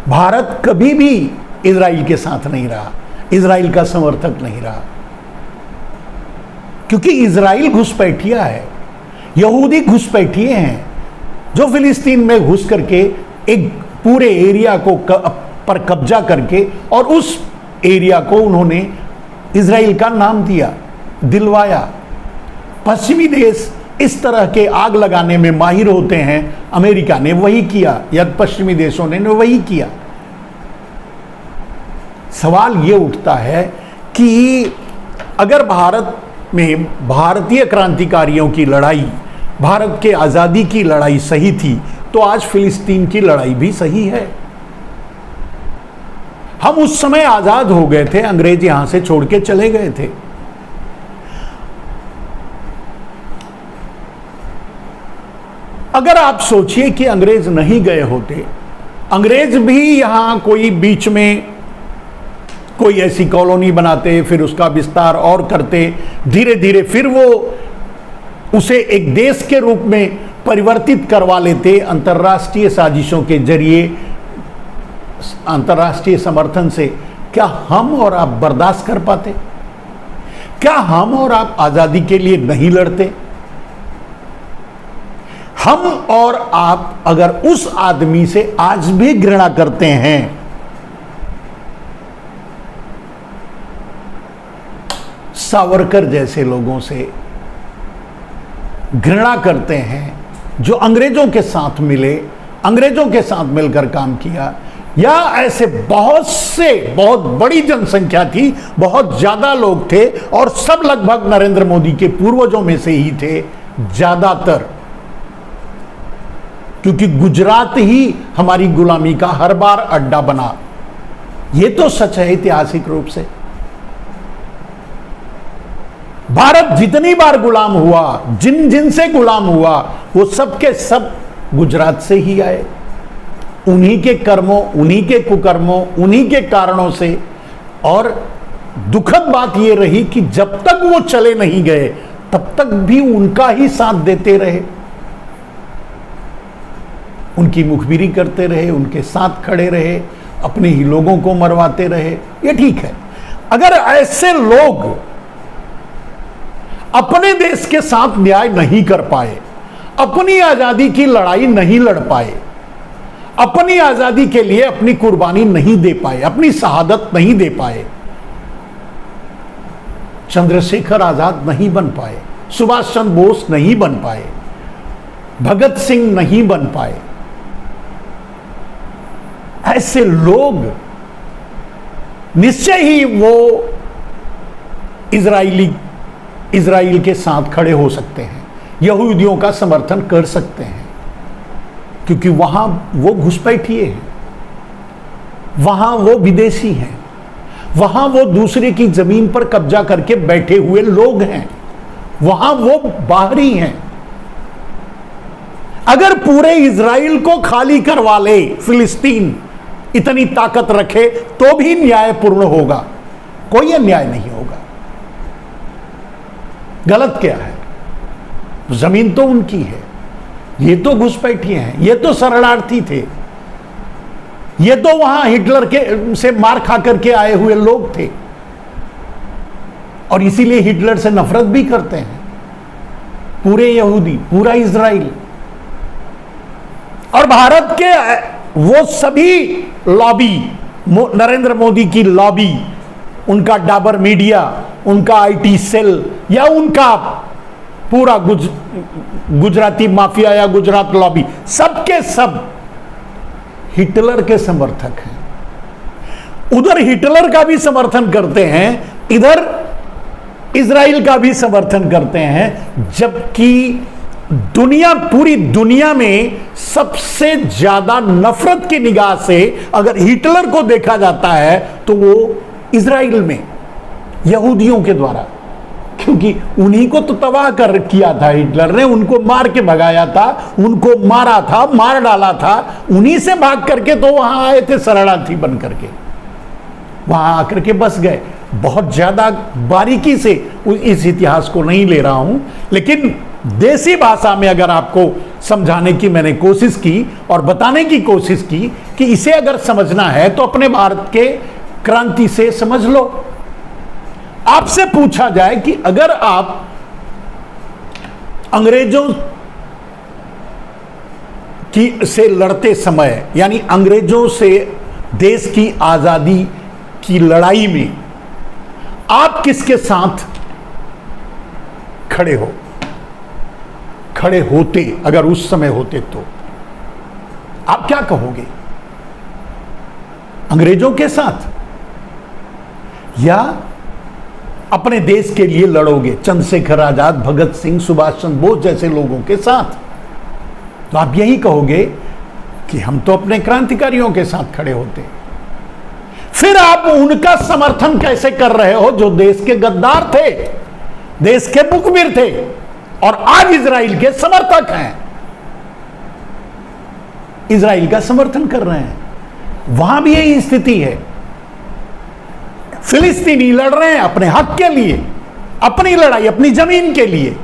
भारत कभी भी इजराइल के साथ नहीं रहा, इजराइल का समर्थक नहीं रहा, क्योंकि इजराइल घुसपैठिया है, यहूदी घुसपैठिए हैं जो फिलिस्तीन में घुस करके एक पूरे एरिया को पर कब्जा करके और उस एरिया को उन्होंने इजराइल का नाम दिया, दिलवाया। पश्चिमी देश इस तरह के आग लगाने में माहिर होते हैं, अमेरिका ने वही किया या पश्चिमी देशों ने वही किया। सवाल ये उठता है कि अगर भारत में भारतीय क्रांतिकारियों की लड़ाई, भारत के आज़ादी की लड़ाई सही थी, तो आज फिलिस्तीन की लड़ाई भी सही है। हम उस समय आज़ाद हो गए थे, अंग्रेज यहां से छोड़ के चले गए थे। अगर आप सोचिए कि अंग्रेज नहीं गए होते, अंग्रेज भी यहां कोई बीच में कोई ऐसी कॉलोनी बनाते, फिर उसका विस्तार और करते, धीरे धीरे फिर वो उसे एक देश के रूप में परिवर्तित करवा लेते अंतर्राष्ट्रीय साजिशों के जरिए, अंतर्राष्ट्रीय समर्थन से, क्या हम और आप बर्दाश्त कर पाते? क्या हम और आप आजादी के लिए नहीं लड़ते? हम और आप अगर उस आदमी से आज भी घृणा करते हैं, सावरकर जैसे लोगों से घृणा करते हैं जो अंग्रेजों के साथ मिले, अंग्रेजों के साथ मिलकर काम किया, या ऐसे बहुत से, बहुत बड़ी जनसंख्या थी, बहुत ज्यादा लोग थे और सब लगभग नरेंद्र मोदी के पूर्वजों में से ही थे ज्यादातर, क्योंकि गुजरात ही हमारी गुलामी का हर बार अड्डा बना। यह तो सच है ऐतिहासिक रूप से। भारत जितनी बार गुलाम हुआ, जिन जिन से गुलाम हुआ, वो सब के सब गुजरात से ही आए, उन्हीं के कर्मों, उन्हीं के कुकर्मों, उन्हीं के कारणों से। और दुखद बात यह रही कि जब तक वो चले नहीं गए तब तक भी उनका ही साथ देते रहे, उनकी मुखबिरी करते रहे, उनके साथ खड़े रहे, अपने ही लोगों को मरवाते रहे। ये ठीक है। अगर ऐसे लोग अपने देश के साथ न्याय नहीं कर पाए, अपनी आजादी की लड़ाई नहीं लड़ पाए, अपनी आजादी के लिए अपनी कुर्बानी नहीं दे पाए, अपनी शहादत नहीं दे पाए, चंद्रशेखर आजाद नहीं बन पाए, सुभाष चंद्र बोस नहीं बन पाए, भगत सिंह नहीं बन पाए, ऐसे लोग निश्चय ही वो इजराइल के साथ खड़े हो सकते हैं, यहूदियों का समर्थन कर सकते हैं, क्योंकि वहां वो घुसपैठिए हैं, वहां वो विदेशी हैं, वहां वो दूसरे की जमीन पर कब्जा करके बैठे हुए लोग हैं, वहां वो बाहरी हैं। अगर पूरे इजराइल को खाली करवा ले फिलिस्तीन, इतनी ताकत रखे, तो भी न्यायपूर्ण होगा, कोई अन्याय नहीं होगा। गलत क्या है? जमीन तो उनकी है, ये तो घुसपैठिए हैं, ये तो शरणार्थी थे, ये तो वहां हिटलर के से मार खा करके आए हुए लोग थे और इसीलिए हिटलर से नफरत भी करते हैं पूरे यहूदी, पूरा इजराइल। और भारत के वो सभी लॉबी, नरेंद्र मोदी की लॉबी, उनका डाबर मीडिया, उनका आईटी सेल, या उनका पूरा गुजराती माफिया या गुजरात लॉबी, सबके सब हिटलर के समर्थक हैं। उधर हिटलर का भी समर्थन करते हैं, इधर इजराइल का भी समर्थन करते हैं, जबकि दुनिया, पूरी दुनिया में सबसे ज्यादा नफरत की निगाह से अगर हिटलर को देखा जाता है तो वो इजराइल में यहूदियों के द्वारा, क्योंकि उन्हीं को तो तबाह कर किया था हिटलर ने, उनको मार के भगाया था, उनको मारा था, मार डाला था, उन्हीं से भाग करके तो वहां आए थे शरणार्थी बन करके, वहां आकर के बस गए। बहुत ज्यादा बारीकी से इस इतिहास को नहीं ले रहा हूं, लेकिन देसी भाषा में अगर आपको समझाने की मैंने कोशिश की और बताने की कोशिश की कि इसे अगर समझना है तो अपने भारत के क्रांति से समझ लो। आपसे पूछा जाए कि अगर आप अंग्रेजों की से लड़ते समय, यानी अंग्रेजों से देश की आजादी की लड़ाई में आप किसके साथ खड़े होते, अगर उस समय होते तो आप क्या कहोगे? अंग्रेजों के साथ या अपने देश के लिए लड़ोगे चंद्रशेखर आजाद, भगत सिंह, सुभाष चंद्र बोस जैसे लोगों के साथ? तो आप यही कहोगे कि हम तो अपने क्रांतिकारियों के साथ खड़े होते। फिर आप उनका समर्थन कैसे कर रहे हो जो देश के गद्दार थे, देश के मुखबिर थे और आज इजराइल के समर्थक हैं, इजराइल का समर्थन कर रहे हैं? वहां भी यही स्थिति है। फिलिस्तीनी लड़ रहे हैं अपने हक के लिए, अपनी लड़ाई, अपनी जमीन के लिए।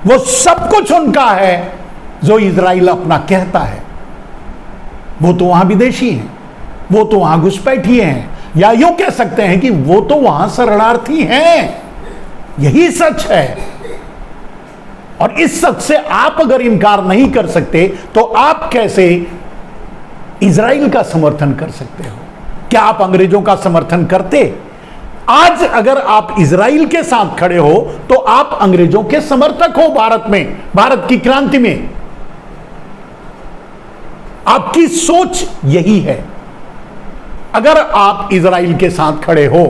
वो सब कुछ उनका है जो इजराइल अपना कहता है। वो तो वहां विदेशी हैं, वो तो वहां घुसपैठिए हैं, या यूं कह सकते हैं कि वो तो वहां शरणार्थी हैं। यही सच है। और इस सच से आप अगर इनकार नहीं कर सकते तो आप कैसे इजराइल का समर्थन कर सकते हो? क्या आप अंग्रेजों का समर्थन करते? आज अगर आप इजराइल के साथ खड़े हो तो आप अंग्रेजों के समर्थक हो भारत में, भारत की क्रांति में। आपकी सोच यही है। अगर आप इजराइल के साथ खड़े हो,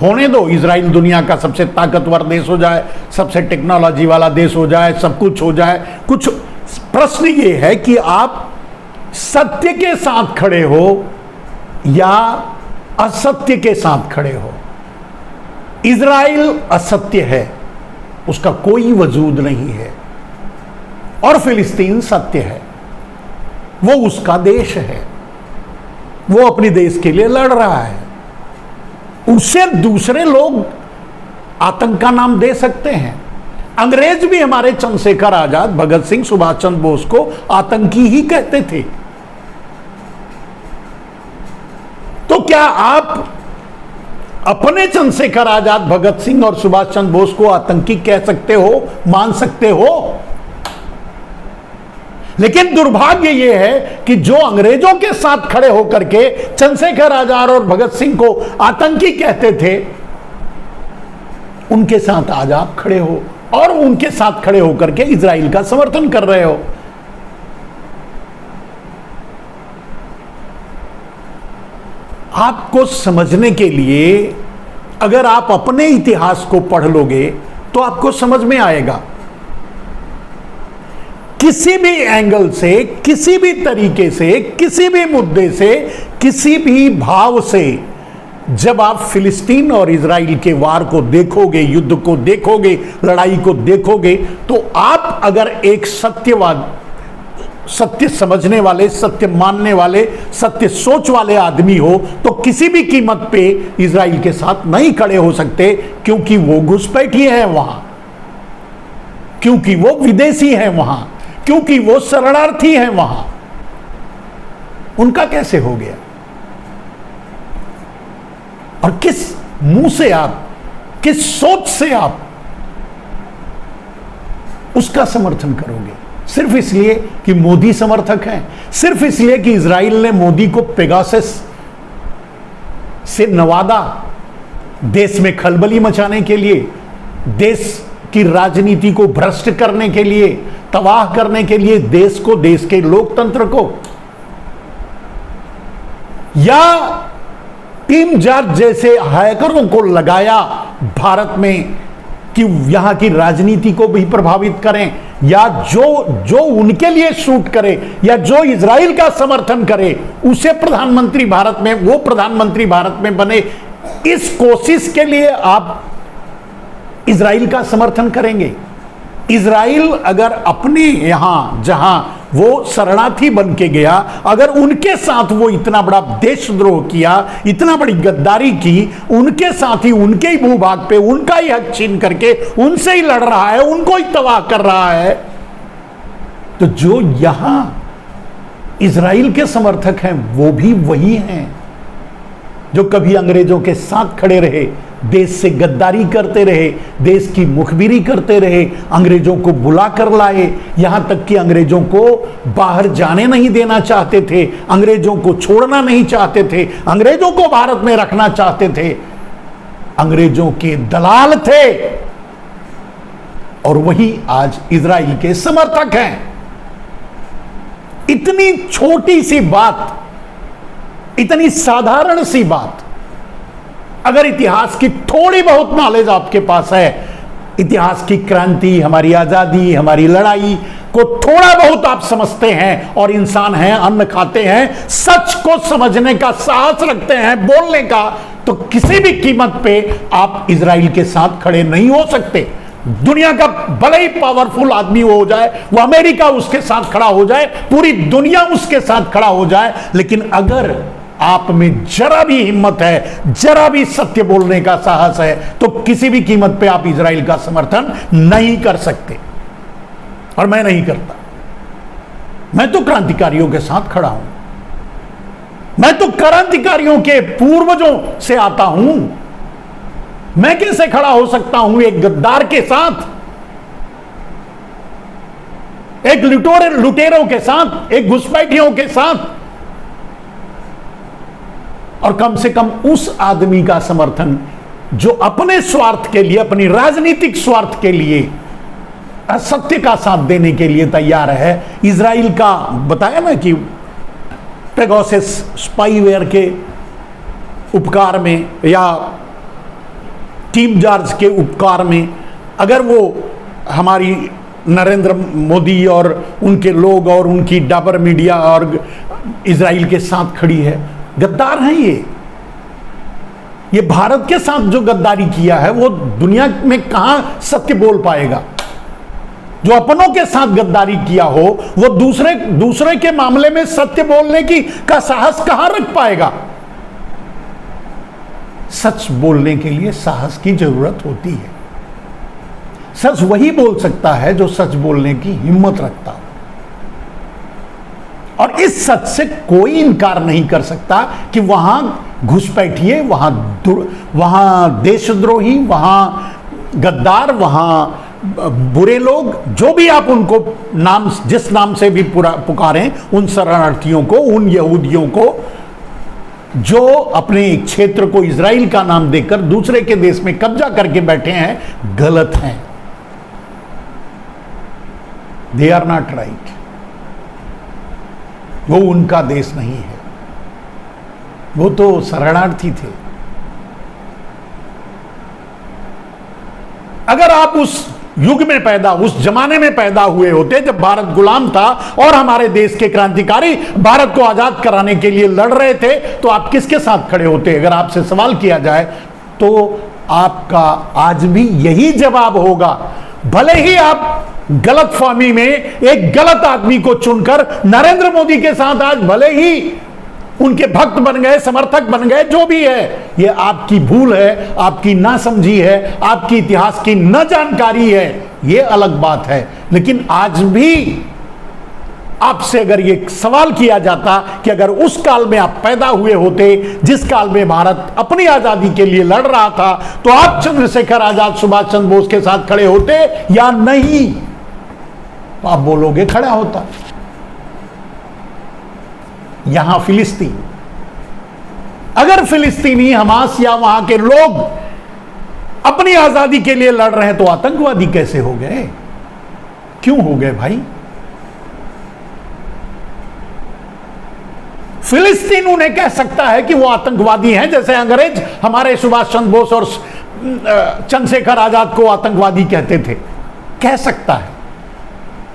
होने दो इजराइल दुनिया का सबसे ताकतवर देश हो जाए, सबसे टेक्नोलॉजी वाला देश हो जाए, सब कुछ हो जाए, कुछ प्रश्न ये है कि आप सत्य के साथ खड़े हो या असत्य के साथ खड़े हो। इजराइल असत्य है, उसका कोई वजूद नहीं है, और फिलिस्तीन सत्य है, वो उसका देश है, वो अपने देश के लिए लड़ रहा है। उससे दूसरे लोग आतंक का नाम दे सकते हैं। अंग्रेज भी हमारे चंद्रशेखर आजाद, भगत सिंह, सुभाष चंद्र बोस को आतंकी ही कहते थे। तो क्या आप अपने चंद्रशेखर आजाद, भगत सिंह और सुभाष चंद्र बोस को आतंकी कह सकते हो, मान सकते हो? लेकिन दुर्भाग्य यह है कि जो अंग्रेजों के साथ खड़े होकर के चंद्रशेखर आजाद और भगत सिंह को आतंकी कहते थे, उनके साथ आज आप खड़े हो और उनके साथ खड़े होकर के इजराइल का समर्थन कर रहे हो। आपको समझने के लिए अगर आप अपने इतिहास को पढ़ लोगे तो आपको समझ में आएगा। किसी भी एंगल से, किसी भी तरीके से, किसी भी मुद्दे से, किसी भी भाव से जब आप फिलिस्तीन और इजराइल के वार को देखोगे, युद्ध को देखोगे, लड़ाई को देखोगे, तो आप अगर एक सत्य समझने वाले, सत्य मानने वाले, सत्य सोच वाले आदमी हो तो किसी भी कीमत पे इजराइल के साथ नहीं खड़े हो सकते, क्योंकि वो घुसपैठिए हैं वहां, क्योंकि वो विदेशी हैं वहां, क्योंकि वो शरणार्थी हैं वहां। उनका कैसे हो गया? और किस मुंह से आप, किस सोच से आप उसका समर्थन करोगे? सिर्फ इसलिए कि मोदी समर्थक हैं, सिर्फ इसलिए कि इजराइल ने मोदी को पेगासस से नवादा, देश में खलबली मचाने के लिए, देश की राजनीति को भ्रष्ट करने के लिए, तबाह करने के लिए, देश को, देश के लोकतंत्र को, या टीम जॉर्ज जैसे हैकरों को लगाया भारत में कि यहां की राजनीति को भी प्रभावित करें, या जो उनके लिए शूट करे या जो इजराइल का समर्थन करे उसे प्रधानमंत्री भारत में, वो प्रधानमंत्री भारत में बने, इस कोशिश के लिए आप इजराइल का समर्थन करेंगे? इजराइल अगर अपने यहां जहां वो शरणार्थी बन के गया, अगर उनके साथ वो इतना बड़ा देशद्रोह किया, इतना बड़ी गद्दारी की, उनके साथ ही, उनके ही भूभाग पे उनका ही हक छीन करके उनसे ही लड़ रहा है, उनको ही तबाह कर रहा है, तो जो यहां इजराइल के समर्थक हैं वो भी वही हैं जो कभी अंग्रेजों के साथ खड़े रहे, देश से गद्दारी करते रहे, देश की मुखबिरी करते रहे, अंग्रेजों को बुला कर लाए, यहां तक कि अंग्रेजों को बाहर जाने नहीं देना चाहते थे, अंग्रेजों को छोड़ना नहीं चाहते थे, अंग्रेजों को भारत में रखना चाहते थे, अंग्रेजों के दलाल थे, और वही आज इजराइल के समर्थक हैं। इतनी छोटी सी बात, इतनी साधारण सी बात, अगर इतिहास की थोड़ी बहुत नॉलेज आपके पास है, इतिहास की क्रांति, हमारी आजादी, हमारी लड़ाई को थोड़ा बहुत आप समझते हैं और इंसान हैं, अन्न खाते हैं, सच को समझने का साहस रखते हैं, बोलने का, तो किसी भी कीमत पे आप इजराइल के साथ खड़े नहीं हो सकते। दुनिया का भले ही पावरफुल आदमी हो जाए, वो अमेरिका उसके साथ खड़ा हो जाए, पूरी दुनिया उसके साथ खड़ा हो जाए, लेकिन अगर आप में जरा भी हिम्मत है, जरा भी सत्य बोलने का साहस है, तो किसी भी कीमत पे आप इजराइल का समर्थन नहीं कर सकते। और मैं नहीं करता। मैं तो क्रांतिकारियों के साथ खड़ा हूं, मैं तो क्रांतिकारियों के पूर्वजों से आता हूं। मैं कैसे खड़ा हो सकता हूं एक गद्दार के साथ, एक लुटेरों के साथ, एक घुसपैठियों के साथ, और कम से कम उस आदमी का समर्थन जो अपने स्वार्थ के लिए, अपनी राजनीतिक स्वार्थ के लिए असत्य का साथ देने के लिए तैयार है। इजराइल का बताया ना कि पेगासस स्पाईवेयर के उपकार में या टीम जॉर्ज के उपकार में अगर वो हमारी नरेंद्र मोदी और उनके लोग और उनकी डाबर मीडिया और इजराइल के साथ खड़ी है, गद्दार हैं ये भारत के साथ जो गद्दारी किया है वो दुनिया में कहां सत्य बोल पाएगा। जो अपनों के साथ गद्दारी किया हो वो दूसरे के मामले में सत्य बोलने का साहस कहां रख पाएगा। सच बोलने के लिए साहस की जरूरत होती है। सच वही बोल सकता है जो सच बोलने की हिम्मत रखता हो, और इस सच से कोई इनकार नहीं कर सकता कि वहां घुसपैठिए, वहां देशद्रोही, वहां गद्दार, वहां बुरे लोग, जो भी आप उनको नाम, जिस नाम से भी पुकारें, उन शरणार्थियों को, उन यहूदियों को जो अपने क्षेत्र को इजराइल का नाम देकर दूसरे के देश में कब्जा करके बैठे हैं, गलत हैं। They are not right. वो उनका देश नहीं है, वो तो शरणार्थी थे। अगर आप उस युग में पैदा, उस जमाने में पैदा हुए होते जब भारत गुलाम था और हमारे देश के क्रांतिकारी भारत को आजाद कराने के लिए लड़ रहे थे, तो आप किसके साथ खड़े होते? अगर आपसे सवाल किया जाए तो आपका आज भी यही जवाब होगा। भले ही आप गलत फहमी में एक गलत आदमी को चुनकर नरेंद्र मोदी के साथ आज भले ही उनके भक्त बन गए, समर्थक बन गए, जो भी है, ये आपकी भूल है, आपकी नासमझी है, आपकी इतिहास की न जानकारी है, ये अलग बात है। लेकिन आज भी आपसे अगर ये सवाल किया जाता कि अगर उस काल में आप पैदा हुए होते जिस काल में भारत अपनी आजादी के लिए लड़ रहा था, तो आप चंद्रशेखर आजाद, सुभाष चंद्र बोस के साथ खड़े होते या नहीं? तो आप बोलोगे खड़ा होता। यहां फिलिस्तीन, अगर फिलिस्तीनी, हमास या वहां के लोग अपनी आजादी के लिए लड़ रहे हैं तो आतंकवादी कैसे हो गए? क्यों हो गए भाई? फिलिस्तीन उन्हें कह सकता है कि वो आतंकवादी हैं, जैसे अंग्रेज हमारे सुभाष चंद्र बोस और चंद्रशेखर आजाद को आतंकवादी कहते थे, कह सकता है।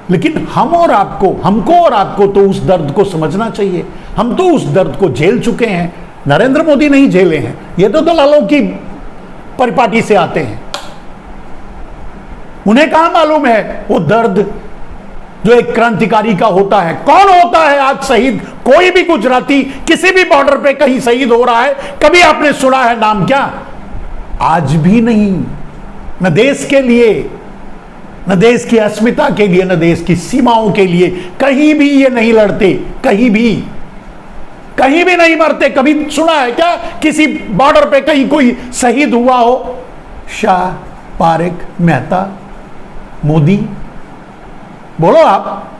लेकिन हमको और आपको तो उस दर्द को समझना चाहिए। हम तो उस दर्द को झेल चुके हैं, नरेंद्र मोदी नहीं झेले हैं, ये तो दलालों की परिपाटी से आते हैं। उन्हें कहां मालूम है वो दर्द जो एक क्रांतिकारी का होता है। कौन होता है आज शहीद? कोई भी गुजराती किसी भी बॉर्डर पे कहीं शहीद हो रहा है, कभी आपने सुना है नाम? क्या आज भी नहीं। न देश के लिए, न देश की अस्मिता के लिए, न देश की सीमाओं के लिए। कहीं भी ये नहीं लड़ते, कहीं भी नहीं मरते। कभी सुना है क्या किसी बॉर्डर पे कहीं कोई शहीद हुआ हो? शाह, पारेख, मेहता, मोदी, बोलो आप।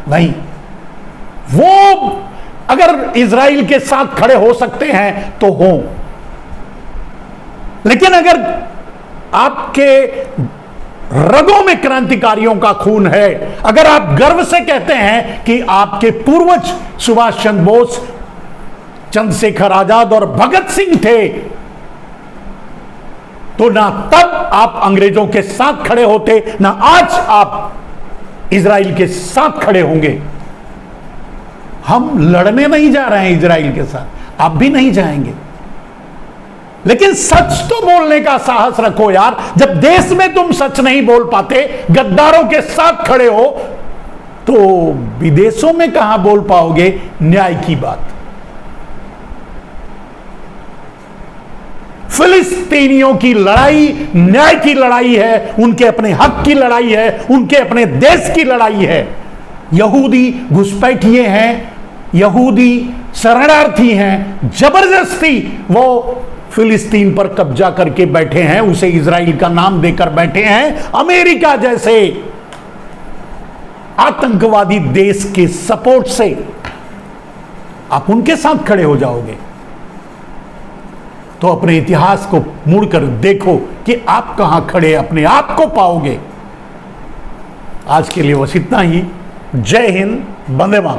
नहीं, वो अगर इजराइल के साथ खड़े हो सकते हैं तो हो, लेकिन अगर आपके रगों में क्रांतिकारियों का खून है, अगर आप गर्व से कहते हैं कि आपके पूर्वज सुभाष चंद्र बोस, चंद्रशेखर आजाद और भगत सिंह थे, तो ना तब आप अंग्रेजों के साथ खड़े होते, ना आज आप इजराइल के साथ खड़े होंगे। हम लड़ने नहीं जा रहे हैं इजराइल के साथ, आप भी नहीं जाएंगे, लेकिन सच तो बोलने का साहस रखो यार। जब देश में तुम सच नहीं बोल पाते, गद्दारों के साथ खड़े हो, तो विदेशों में कहां बोल पाओगे न्याय की बात। फिलिस्तीनियों की लड़ाई न्याय की लड़ाई है, उनके अपने हक की लड़ाई है, उनके अपने देश की लड़ाई है। यहूदी घुसपैठिए हैं, यहूदी शरणार्थी हैं, जबरदस्ती वो फिलिस्तीन पर कब्जा करके बैठे हैं, उसे इजराइल का नाम देकर बैठे हैं। अमेरिका जैसे आतंकवादी देश के सपोर्ट से आप उनके साथ खड़े हो जाओगे, तो अपने इतिहास को मुड़कर देखो कि आप कहां खड़े अपने आप को पाओगे। आज के लिए बस इतना ही। जय हिंद, वंदे मातरम।